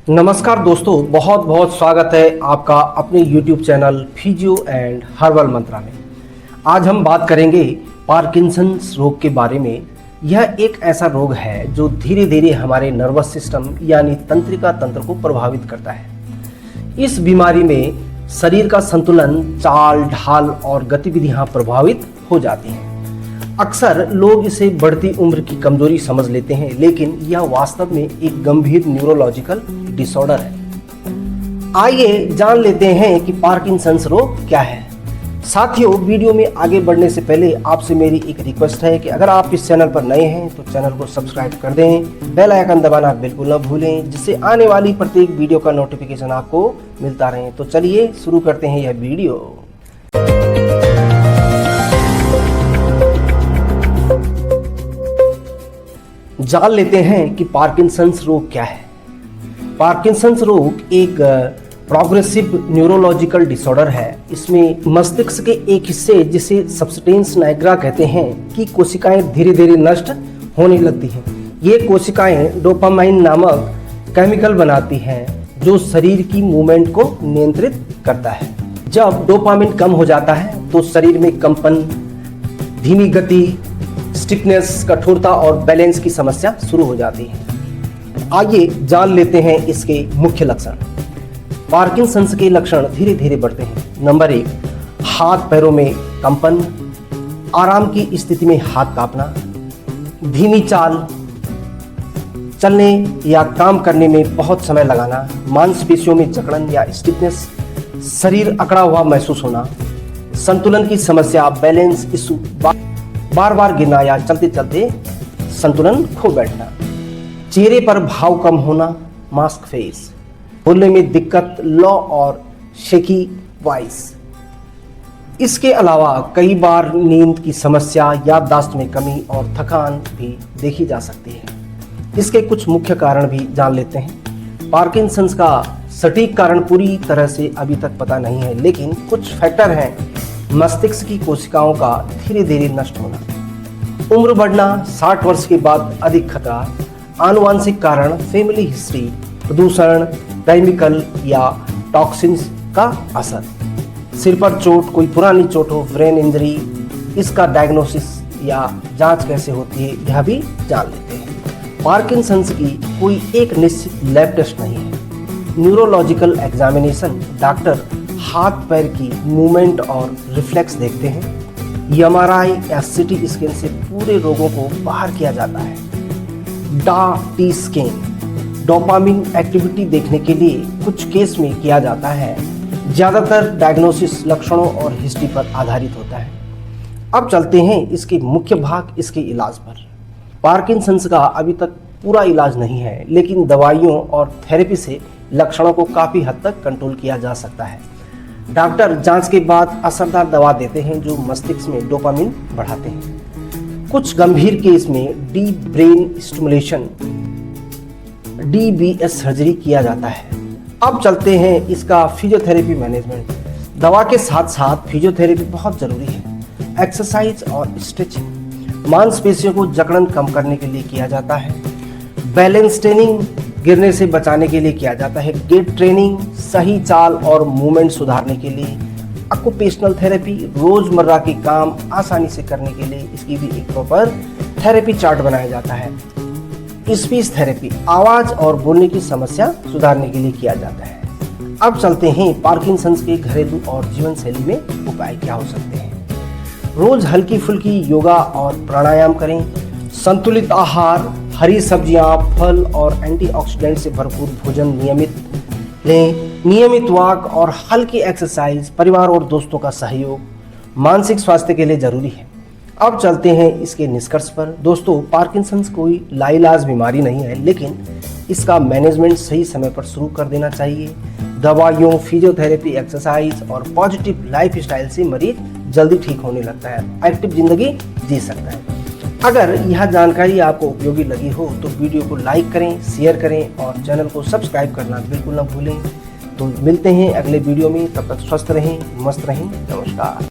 नमस्कार दोस्तों, बहुत बहुत स्वागत है आपका अपने YouTube channel physio and herbal mantra में। आज हम बात करेंगे पार्किंसंस रोग के बारे में। यह एक ऐसा रोग है जो धीरे धीरे हमारे नर्वस सिस्टम यानी तंत्रिका तंत्र को प्रभावित करता है। इस बीमारी में शरीर का संतुलन, चाल ढाल और गतिविधियां प्रभावित हो जाती हैं। अक्सर लोग इसे बढ़ती उम्र की कमजोरी समझ लेते हैं, लेकिन यह वास्तव में एक गंभीर न्यूरोलॉजिकल डिसऑर्डर है। आइए जान लेते हैं कि पार्किंसंस रोग क्या है। साथियों, वीडियो में आगे बढ़ने से पहले आपसे मेरी एक रिक्वेस्ट है कि अगर आप इस चैनल पर नए हैं तो चैनल को सब्सक्राइब कर दें, बेल आइकन दबाना बिल्कुल न भूलें, जिससे आने वाली प्रत्येक वीडियो का नोटिफिकेशन आपको मिलता रहे। तो चलिए शुरू करते हैं यह वीडियो। जान लेते हैं कि पार्किंसंस रोग क्या है। पार्किंसंस रोग एक प्रोग्रेसिव न्यूरोलॉजिकल डिसऑर्डर है। इसमें मस्तिष्क के एक हिस्से, जिसे सब्सटेंस नाइग्रा कहते हैं, की कोशिकाएं धीरे धीरे नष्ट होने लगती हैं। ये कोशिकाएं डोपामाइन नामक केमिकल बनाती हैं जो शरीर की मूवमेंट को नियंत्रित करता है। जब डोपामाइन कम हो जाता है तो शरीर में कंपन, धीमी गति, स्टिफनेस, कठोरता और बैलेंस की समस्या शुरू हो जाती है। आइए जान लेते हैं इसके मुख्य लक्षण। पार्किंसंस के लक्षण धीरे धीरे बढ़ते हैं। नंबर 1, हाथ पैरों में कंपन, आराम की स्थिति में हाथ कांपना, धीमी चाल, चलने या काम करने में बहुत समय लगाना, मांसपेशियों में जकड़न या स्टिफनेस, शरीर अकड़ा हुआ महसूस होना, संतुलन की समस्या, बैलेंस इशू, बार बार गिरना या चलते चलते संतुलन खो बैठना, चेहरे पर भाव कम होना, मास्क फेस, बोलने में दिक्कत, लो और शेकी वॉइस। इसके अलावा कई बार नींद की समस्या, याददाश्त में कमी और थकान भी देखी जा सकती है। इसके कुछ मुख्य कारण भी जान लेते हैं। पार्किंसंस का सटीक कारण पूरी तरह से अभी तक पता नहीं है, लेकिन कुछ फैक्टर हैं। मस्तिष्क की कोशिकाओं का धीरे धीरे नष्ट होना, उम्र बढ़ना, 60 वर्ष के बाद अधिक खतरा, आनुवांशिक कारण, फैमिली हिस्ट्री, प्रदूषण, केमिकल या टॉक्सिन्स का असर, सिर पर चोट, कोई पुरानी चोट हो, ब्रेन इंजरी, इसका डायग्नोसिस या जांच कैसे होती है यह भी जान लेते हैं। पार्किंसंस की कोई एक निश्चित लैब टेस्ट नहीं है। न्यूरोलॉजिकल एग्जामिनेशन, डॉक्टर हाथ पैर की मूवमेंट और रिफ्लेक्स देखते हैं। एमआरआई या सीटी स्कैन से पूरे रोगों को बाहर किया जाता है। टी स्कैन डोपामिन एक्टिविटी देखने के लिए कुछ केस में किया जाता है। ज़्यादातर डायग्नोसिस लक्षणों और हिस्ट्री पर आधारित होता है। अब चलते हैं इसके मुख्य भाग, इसके इलाज पर। पार्किंसंस का अभी तक पूरा इलाज नहीं है, लेकिन दवाइयों और थेरेपी से लक्षणों को काफ़ी हद तक कंट्रोल किया जा सकता है। डॉक्टर जांच के बाद असरदार दवा देते हैं जो मस्तिष्क में डोपामिन बढ़ाते हैं। कुछ गंभीर केस में deep brain stimulation DBS surgery किया जाता है। अब चलते हैं इसका फिजियोथेरेपी मैनेजमेंट। दवा के साथ साथ फिजियोथेरेपी बहुत जरूरी है। एक्सरसाइज और स्ट्रेचिंग मांसपेशियों को जकड़न कम करने के लिए किया जाता है। बैलेंस ट्रेनिंग गिरने से बचाने के लिए किया जाता है। गेट ट्रेनिंग सही चाल और मूवमेंट सुधारने के लिए। ऑक्यूपेशनल थेरेपी रोजमर्रा के काम आसानी से करने के लिए इसकी भी एक प्रॉपर थेरेपी चार्ट बनाया जाता है। स्पीच थेरेपी आवाज और बोलने की समस्या सुधारने के लिए किया जाता है। अब चलते हैं पार्किंसंस के घरेलू और जीवन शैली में उपाय क्या हो सकते हैं। रोज हल्की फुल्की योगा और प्राणायाम करें। संतुलित आहार, हरी सब्जियां, फल और एंटीऑक्सीडेंट से भरपूर भोजन नियमित लें। नियमित वॉक और हल्की एक्सरसाइज, परिवार और दोस्तों का सहयोग मानसिक स्वास्थ्य के लिए जरूरी है। अब चलते हैं इसके निष्कर्ष पर। दोस्तों, पार्किंसंस कोई लाइलाज बीमारी नहीं है, लेकिन इसका मैनेजमेंट सही समय पर शुरू कर देना चाहिए। दवाइयों, फिजियोथेरेपी, एक्सरसाइज और पॉजिटिव लाइफ स्टाइल से मरीज जल्दी ठीक होने लगता है, एक्टिव जिंदगी जी सकता है। अगर यह जानकारी आपको उपयोगी लगी हो तो वीडियो को लाइक करें, शेयर करें और चैनल को सब्सक्राइब करना बिल्कुल न भूलें। तो मिलते हैं अगले वीडियो में, तब तक स्वस्थ रहें, मस्त रहें। नमस्कार।